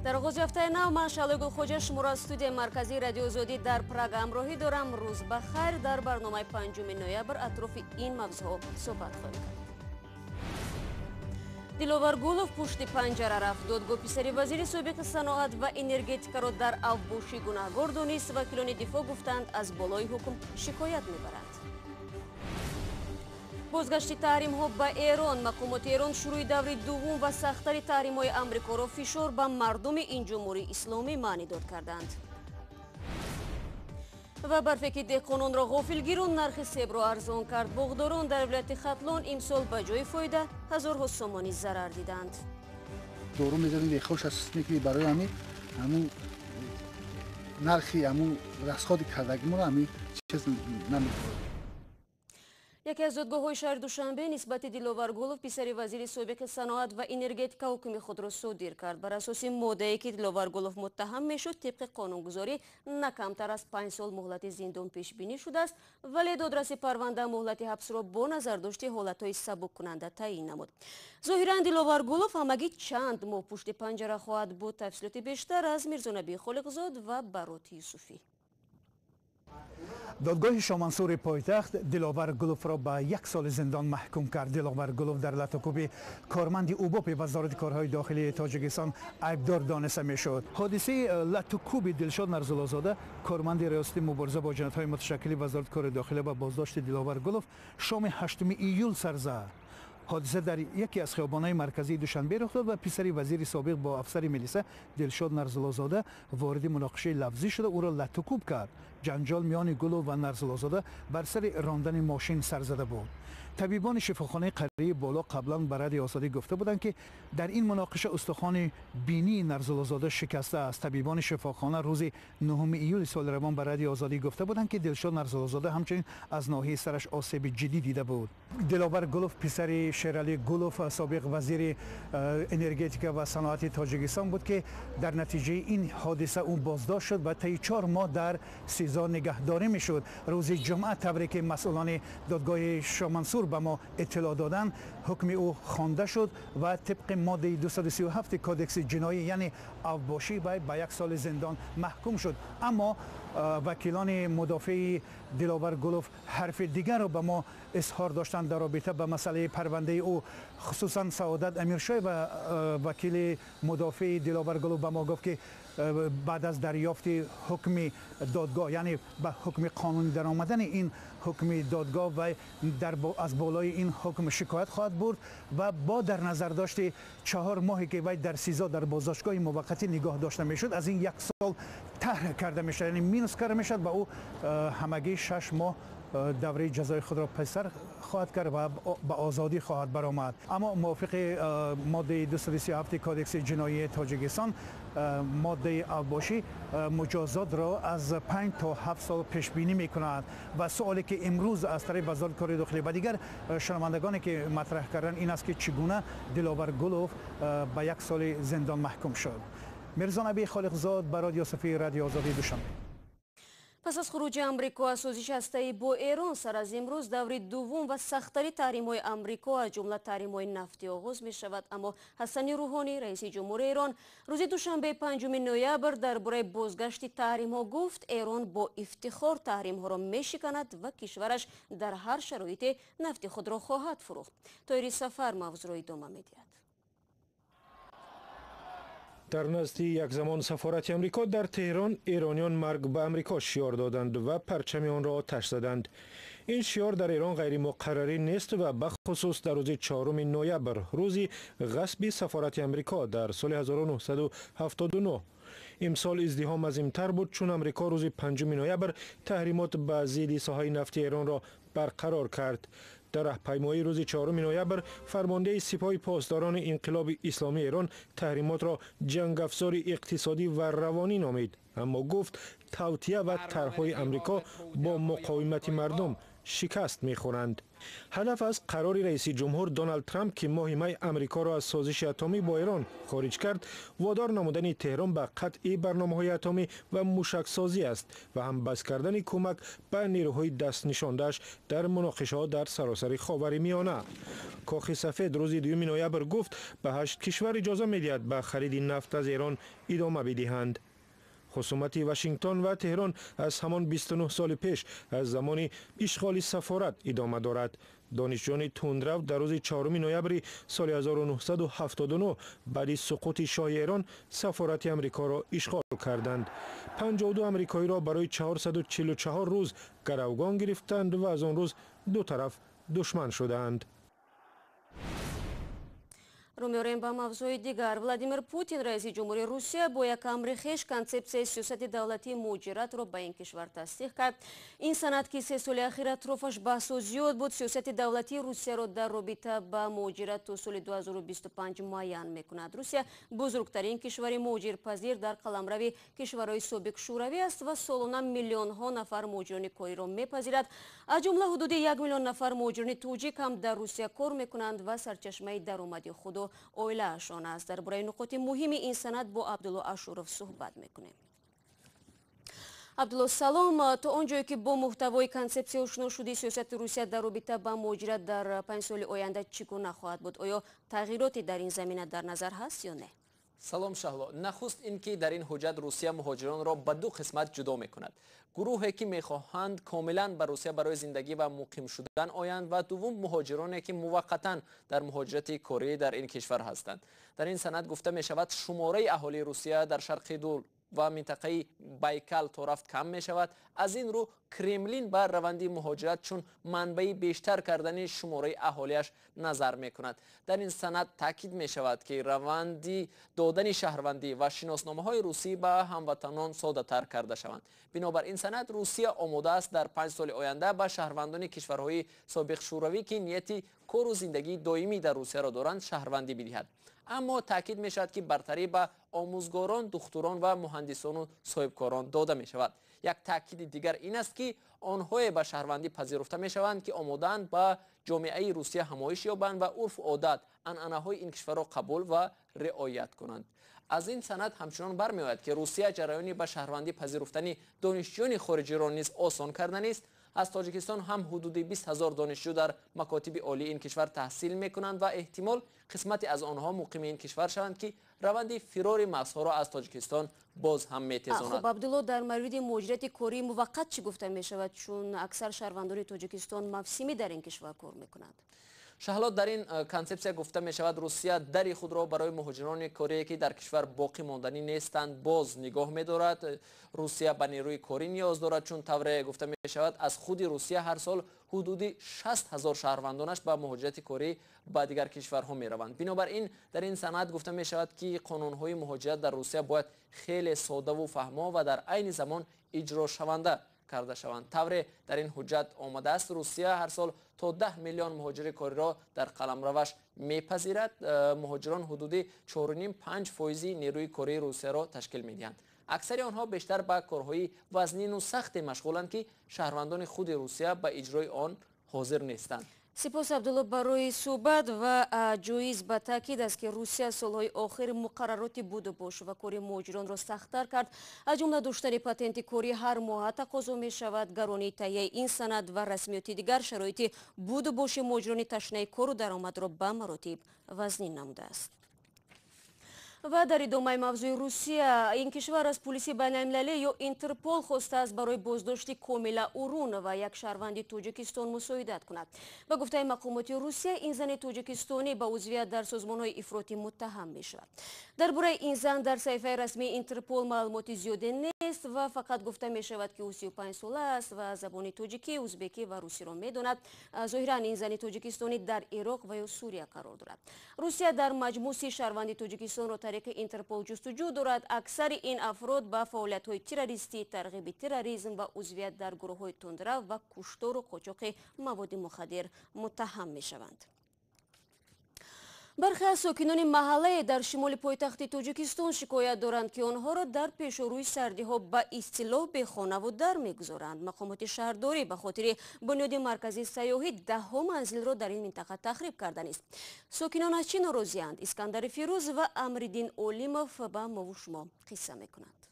در آغاز هفته نو من شالوگو خوجه شما استودیو مرکزی رادیو آزادی در پراگ همراهی دارم. روز بخیر. در برنامه 5 نوامبر اطراف این موضوع صحبت خواهیم کرد. دلوار گولوف پشت پنجره رفت. دادگاه پسری وزیر سابق صنعت و انرژتیکا را در افباشی گناهکار دانست. وکیلان دفاع گفتند از بالای حکم شکایت میبرند. بازگشت تحریم ها به ایران. مقامات ایران شروع دور دوم و سخت‌تر تحریم های امریکا را فشار به مردم این جمهوری اسلامی معنی داد کردند. و برفکی دهقانان را غافلگیران نرخ سیب را ارزان کرد. باغداران در ولایت ختلان امسال به جای فایده هزارها سومانی ضرر دیدند. دورو می‌ذاریم خوش است که برای همین نرخی همون رسخادی کردگی ما همین چیز نمی‌خوره. یکی از دادگاه‌های شهر دوشنبه نسبت دلوار گولوف پسر وزیر سابق صنعت و انرژتیکا حکم خود را صادر کرد. بر اساس ماده‌ای که دلوار گولوف متهم میشد طبق قانونگذاری نه کمتر از 5 سال مهلت زندان پیش بینی شده است، ولی دادرس پرونده مهلت حبس را با نظر داشته حالت‌های سبک کننده تعیین نمود. ظاهراً دلوار گولوف همگی چند ماه پشت پنجره خواهد بود. تفصیلات بیشتر از میرزا نبی خالقزاد و برات یوسفی. دادگاه شامنصور پایتخت دلاور گولوف را به 1 سال زندان محکوم کرد. دلاور گولوف در لطوکوب کارمند اوباپ وزارت کارهای داخلی تاجیکستان عیبدار دانسته میشد. حادثه لطوکوب دلشاد نرزالازاده کارمند ریاستی مبارزه با جنایت‌های متشکل وزارت کار داخلی و بازداشت دلاور گولوف شام 8 ایول سر زد. حادثه در یکی از خیابان‌های مرکزی دوشنبه رخ داد و پسر وزیر سابق با افسر ملیسه دلشاد نرزالازاده وارد مناقشه لفظی شده او را لطوکوب کرد. جنجال میان گولوف و نرزالازاده بر سر راندن ماشین سر زده بود. طبیبان شفاخانه قره بالا قبلا به رادیو آزادی گفته بودند که در این مناقشه استخوان بینی نرزالازاده شکسته است. طبیبان شفاخانه روز 9 ایول سال روان به رادیو آزادی گفته بودند که دلشاد نرزالازاده همچنین از ناحیه سرش آسیب جدی دیده بود. دلاور گولوف پسر شیرالی گولوف سابق وزیر انرژتیکا و صنعت تاجیکستان بود که در نتیجه این حادثه او بازداشت شد و طی 4 ماه در سزا نگهداری میشد. روز جمعه طوری که مسئولان دادگاه شامنصور به ما اطلاع دادند حکم او خوانده شد و طبق ماده 237 کودکس جنایی یعنی افباشی به 1 سال زندان محکوم شد. اما وکیلان مدافع دلاور گولوف حرف دیگر را به ما اظهار داشتند در رابطه با مسئله پرونده او. خصوصا سعادت امیرشاه و وکیل مدافع دلاور گولوف به ما گفت که بعد از دریافت حکم دادگاه یعنی به حکم قانونی در آمدن این حکم دادگاه و از بالای این حکم شکایت خواهد برد و با در نظر داشت 4 ماهی که وی در سزا در بازداشتگاه موقتی نگاه داشته میشد از این 1 سال طرح کرده میشد، یعنی مینوس کرده میشد و او همگی 6 ماه دوره جزای خود را پسر خواهد کرد و به آزادی خواهد برآمد. اما موافق ماده 237 کودکس جنایی تاجیکستان ماده افباشی مجازات را از 5 تا 7 سال پیش بینی میکند و سوالی که امروز از طرف وزارت کار داخلی و دیگر شنوندگانی که مطرح کردن این است که چگونه دلاور گولوف به 1 سال زندان محکوم شد. میرزا نبی خالقزاد برای یوسفی رادیو آزادی دوشنبه. پس از خروج امریکا از سازش هسته‌ای با ایران سر از امروز دور دوم و سخت‌ترین تحریم‌های امریکا از جمله تحریم‌های نفتی آغاز می‌شود. اما حسن روحانی رئیس جمهور ایران روز دوشنبه 5 نوامبر درباره بازگشت تحریم‌ها گفت ایران با افتخار تحریم‌ها را می‌شکند و کشورش در هر شرایطی نفت خود را خواهد فروخت. طاهر سفر موضوع را ادامه می‌دهد. در نزد یک زمان سفارت امریکا در تهران ایرانیان مرگ به امریکا شعار دادند و پرچم آن را آتش زدند. این شعار در ایران غیر مقرری نیست و به خصوص در روز 4 نوامبر روزی غصب سفارت امریکا در سال 1979 امسال ازدحام عظیم‌تر بود چون امریکا روز 5 نوامبر تحریمات به ضد ساحه نفتی ایران را برقرار کرد. در راهپیمایی روز 4 نوامبر فرمانده سپاه پاسداران انقلاب اسلامی ایران تحریمات را جنگ افزار اقتصادی و روانی نامید، اما گفت توطئه و طرح‌های امریکا با مقاومت مردم شکست می‌خورند. هدف از قرار رئیس جمهور دونالد ترامپ که ماه می آمریکا را از سازش اتمی با ایران خارج کرد، وادار نمودن تهران به قطع برنامه‌های اتمی و موشک سازی است و هم بس کردن کمک به نیروهای دست نشانده‌اش در مناقشه‌ها در سراسر خاورمیانه. کاخ سفید روز 2 نوامبر گفت به 8 کشور اجازه می‌دهد به خرید نفت از ایران ادامه بدهند. خصومت واشنگتن و تهران از همان 29 سال پیش از زمان اشغال سفارت ادامه دارد. دانشجویان تندرو در روز 4 نوامبر سال 1979 بعد سقوط شاه ایران سفارت امریکا را اشغال کردند. 52 آمریکایی را برای 444 روز گروگان گرفتند و از آن روز دو طرف دشمن شدند. رو می‌آوریم به موضوع دیگر. ولادیمیر پوتین رئیس جمهوری روسیه با یکم ریخش کنسپسیای سیاست دولتی مهاجرت را به این کشور تصدیق کرد. این سند که 3 سال اخیر اطرافش بحث و زیاد بود، سیاست دولتی روسیه را در رابطه با مهاجرت تا سال 2025 معین می‌کند. روسیه بزرگترین کشور مهاجرپذیر در قلمرو کشورهای سابق شوروی است و سالانه میلیون‌ها نفر مهاجران کاری را می‌پذیرد. از جمله حدود 1 میلیون نفر مهاجران توجیک هم در روسیه کار می‌کنند و سرچشمه درآمد خود اویله‌شان است. درباره نکات مهم این سند با عبدالله اشورов صحبت میکنیم. عبدالله سلام، تا آنجایی که با محتوای کنسپسی آشنا شدی، سیاست روسیه در رابطه با مهاجرت در 5 سال آینده چگونه خواهد بود؟ آیا تغییراتی در این زمینه در نظر هست یا نه؟ سلام شهلا. نخست اینکه در این حجت روسیه مهاجران را به 2 قسمت جدا میکند. گروهی که میخواهند کاملا به روسیه برای زندگی و مقیم شدن آیند و دوم مهاجرانی که موقتا در مهاجرت کاری در این کشور هستند. در این سند گفته می شود شماره اهالی روسیه در شرق دور و منطقه بایکال تا رفت کم می شود. از این رو کرملین بر روندی مهاجرت چون منبع بیشتر کردن شماره اهالیش نظر می کند. در این سند تاکید می شود که روندی دادن شهروندی و شناسنامه های روسی به هموطنان ساده تر کرده شوند. بنابر این سند روسیه آماده است در 5 سال آینده به شهروندان کشورهای سابق شوروی که نیتی کار و زندگی دائمی در روسیه را دارند شهروندی بدهد. اما تاکید می شود که برتری به آموزگاران، دکتران و مهندسان و صاحبکاران داده می شود. یک تاکید دیگر این است که آنها به شهروندی پذیرفته می شوند که آماده‌اند به جامعه روسیه همایش یابند و عرف و عادت عنعنه‌های این کشور را قبول و رعایت کنند. از این سند همچنان برمی‌آید که روسیه جریانی به شهروندی پذیرفتن دانشجویان خارجی را نیز آسان کردن است. از تاجیکستان هم حدود 20,000 دانشجو در مکاتب عالی این کشور تحصیل می‌کنند و احتمال قسمتی از آنها مقیم این کشور شوند که روند فرار مغزها را از تاجیکستان باز هم می‌تزاند. خب عبدالله، در مورد مهاجرت کاری موقت چی گفته می‌شود، چون اکثر شهروندان تاجیکستان موسمی در این کشور کار می‌کنند؟ شهلا، در این کنسپسیا گفته می شود روسیه در خود را برای مهاجران کاری که در کشور باقی ماندنی نیستند باز نگاه می دارد. روسیه به نیروی کاری نیاز دارد چون طور گفته می شود از خود روسیه هر سال حدود 60,000 شهروندانش به مهاجرت کاری به دیگر کشورها می روند. بنابراین در این سند گفته می شود که قانون‌های مهاجرت در روسیه باید خیلی ساده و فهما و در عین زمان اجرا شونده کرده شوند. طور در این حجت آمده است روسیه هر سال تا 10 میلیون مهاجر کاری را در قلمروش میپذیرد. مهاجران حدود 4.5% نیروی کاری روسیه را تشکیل میدهند. اکثر آنها بیشتر به کارهای وزنین و سخت مشغولند که شهروندان خود روسیه به اجرای آن حاضر نیستند. سپاس عبدالله برای صحبت و جایز به تاکید است که روسیه سالهای آخر مقررات بود و باش و کاری مهاجران را سخت‌تر کرد. از جمله داشتن پاتنت کاری هر ماه تقاضا می شود. گرانی تهیه این سند و رسمیت دیگر شرایط بود و باش مهاجران تشنه کار و درآمد را به مراتب وزنین نموده است. و در ادامه موضوع روسیه، این کشور از پلیس بین‌المللی یا اینترپول خواسته است برای بازداشت کامیلا اورون و یک شهروند تاجیکستان مساعدت کند. به گفته مقامات روسیه، این زن تاجیکستانی به عضویت در سازمان‌های افراطی متهم می‌شود. درباره این زن در صفحه رسمی اینترپول معلومات زیادی نیست و فقط گفته می‌شود که او 35 ساله است و زبان تاجیکی، ازبکی و روسی را می‌داند. ظاهراً این زن تاجیکستانی در عراق و یا سوریه قرار دارد. روسیه در مجموع 30 شهروند تاجیکستان را که اینترپول جستجو دارد. اکثر این افراد به فعالیت‌های تروریستی، ترغیب تروریسم و عضویت در گروه‌های تندرو و کشتار و قاچاق مواد مخدر متهم می‌شوند. برخی از ساکنان محله در شمال پایتخت تاجیکستان شکایت دارند که آنها را در پیش روی سردی ها به اصطلاح به خانه و در میگذارند. مقامات شهرداری به خاطر بنیاد مرکزی سیاحی دهها منزل را در این منطقه تخریب کردن است. ساکنان از چه ناراضی‌اند؟ اسکندر فیروز و امرالدین اولیموف به ما و شما قصه میکنند.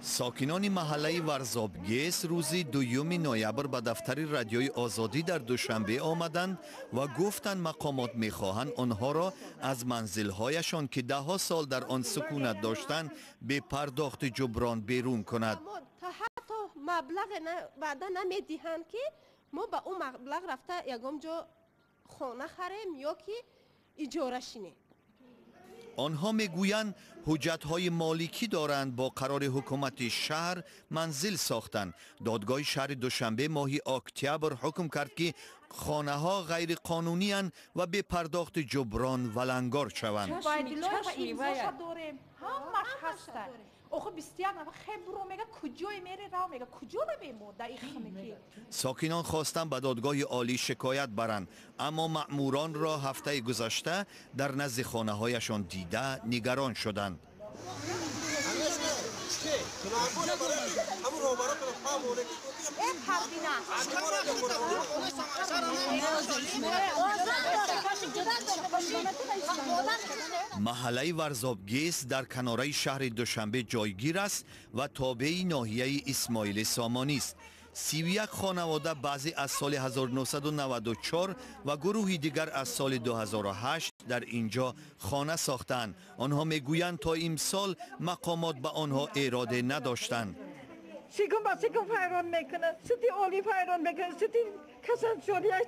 ساکنان محله ورزابگیس روزی 2 نوامبر به دفتر رادیوی آزادی در دوشنبه آمدند و گفتند مقامات میخواهند آنها را از منزلهایشان که 10 سال در آن سکونت داشتند به پرداخت جبران بیرون کند. تا حتی مبلغ بعدا نمیدهند که ما با اون مبلغ رفته یکم جا خانه خریم یا که اجاره شینه. آنها میگویند حجت‌های مالکی دارند با قرار حکومت شهر منزل ساختند. دادگاه شهر دوشنبه ماه اکتبر حکم کرد که خانه‌ها غیر قانونی اند و به پرداخت جبران ولنگار شوند. ساکنان خواستند به دادگاه عالی شکایت برند، اما مأموران را هفته گذشته در نزد خانه‌هایشان دیده نگران شدند. محله ورزابگیس در کناره شهر دوشنبه جایگیر است و تابع ناحیه اسماعیل سامانی است. 31 خانواده بعضی از سال 1994 و گروهی دیگر از سال 2008 در اینجا خانه ساختند. آنها میگویند تا امسال مقامات به آنها اراده نداشتند. سیگم با سیگم فایران میکنن، ستی اولی فایران میکنن، ستی کسان شوریه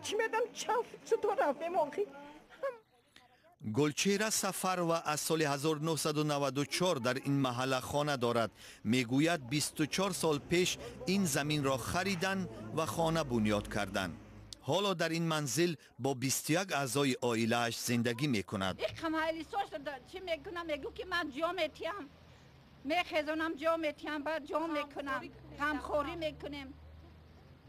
چی میدن چاف چطور رفت میمونی. گلچهره سفر و از سال 1994 در این محله خانه دارد. میگوید 24 سال پیش این زمین را خریدند و خانه بنیاد کردند. حالا در این منزل با 21 اعضای عائله‌اش زندگی میکند. خمالی سوش چی میکنم؟ میگو که من جا میتیم، میخزونم جا میتیم، بعد جا میکنم، غمخوری میکنیم.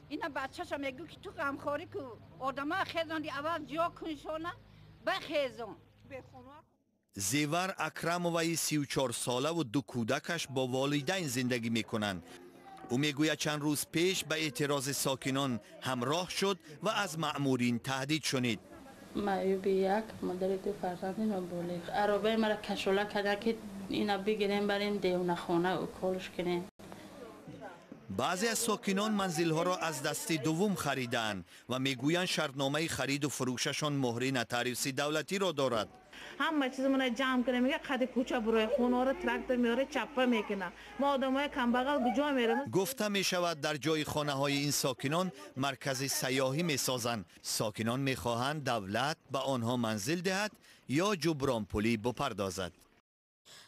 اینا بچه‌شا میگو که تو غمخوری کو آدما خزوندی اول جا کنشونه بخزون. زیور اکرموی 34 ساله و 2 کودکش با والدین زندگی میکنند. او میگوید چند روز پیش به اعتراض ساکنان همراه شد و از مأمورین تهدید شنید. معیوب یک مادر 2 فرزند نابالغ عربه مرا کشوله کرده که اینا بگیریم بریم دیوانه خانه و کالش کنیم. بعضی از ساکنان منزلها را از دست دوم خریدند و میگویند شرطنامه خرید و فروششان مهر نotariusi دولتی را دارد. همه چیزمون جمع کنه میگه خط کوچه برای خونه رو تراکتور میاره چپه میکنه. ما آدمای کم بغل کجا میریم؟ گفته می شود در جای خانه های این ساکنان مرکز سیاحی می سازند. ساکنان می خواهند دولت به آنها منزل دهد یا جبران پولی بپردازد.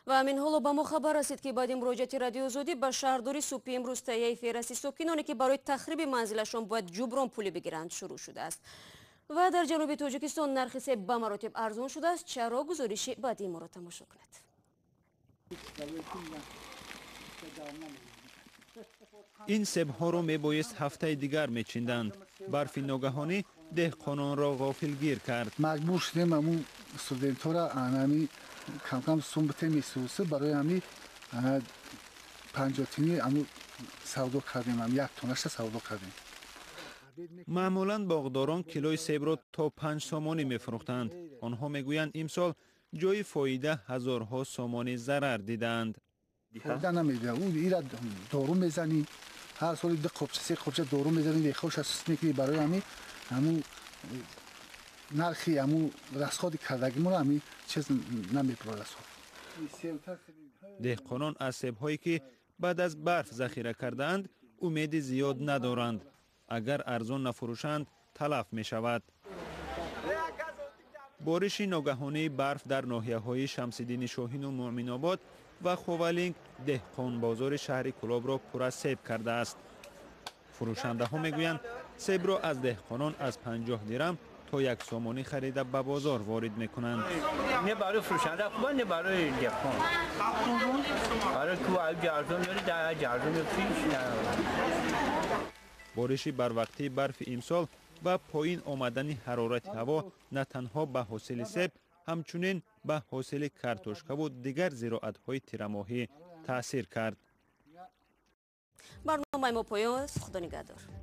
و همین حالا به ما خبر رسید که بعد مراجعه رادیو آزادی به شهرداری صبح امروز تهیه فهرست ساکنانی که برای تخریب منزلشان باید جبران پولی بگیرند شروع شده است. و در جنوب تاجیکستان نرخ سیب به مراتب ارزان شده است. چرا؟ گزارش بعدی ما را تماشا کنید. این سیب‌ها را میبایست هفته دیگر میچیندند. برف ناگهانی دهقانان را غافلگیر کرد. مجبور شدیم همون استودنت‌ها را همی کم کم سوم بته میسوسه برای همی 50 تینی همون سودا کردیم، هم 1 تونش سودا کردیم. معمولاً باغداران کیلوی سیب را تا 5 سامانی میفروختند. آنها میگویند امسال جای فایده هزارها سامانی ضرر دیدند. فایده نمیده. او ایرا دارو میزنی، هر سال 2 قبچه 3 قبچه دارو میزنی، خوش است میکنی برای همون نرخی همون رسخاد کردگیمون رو همین چیز نمیپره رسخاد. دهقانان از سیب‌هایی که بعد از برف ذخیره کردند امید زیاد ندارند. اگر ارزان نفروشند تلف می شود. بارش ناگهانی برف در ناحیه‌های شمس‌الدین شاهین و مؤمن آباد و خوالینگ دهقان بازار شهر کلاب را پر از سیب کرده است. فروشنده ها میگویند سیب را از دهقانان از 50 درم تا 1 سامانی خریده به بازار وارد میکنند. نه برای فروشنده خوبه، نه برای دهقان. برای تو ارزون میاری در ارزون پیش نه. بارش بروقتی برف امسال و پایین آمدن حرارت هوا نه تنها به حاصل سیب همچنین به حاصل کارتوشکا و دیگر زراعت‌های تیره‌ماهی تأثیر کرد. برنامه ما پایان است. خدا نگهدار.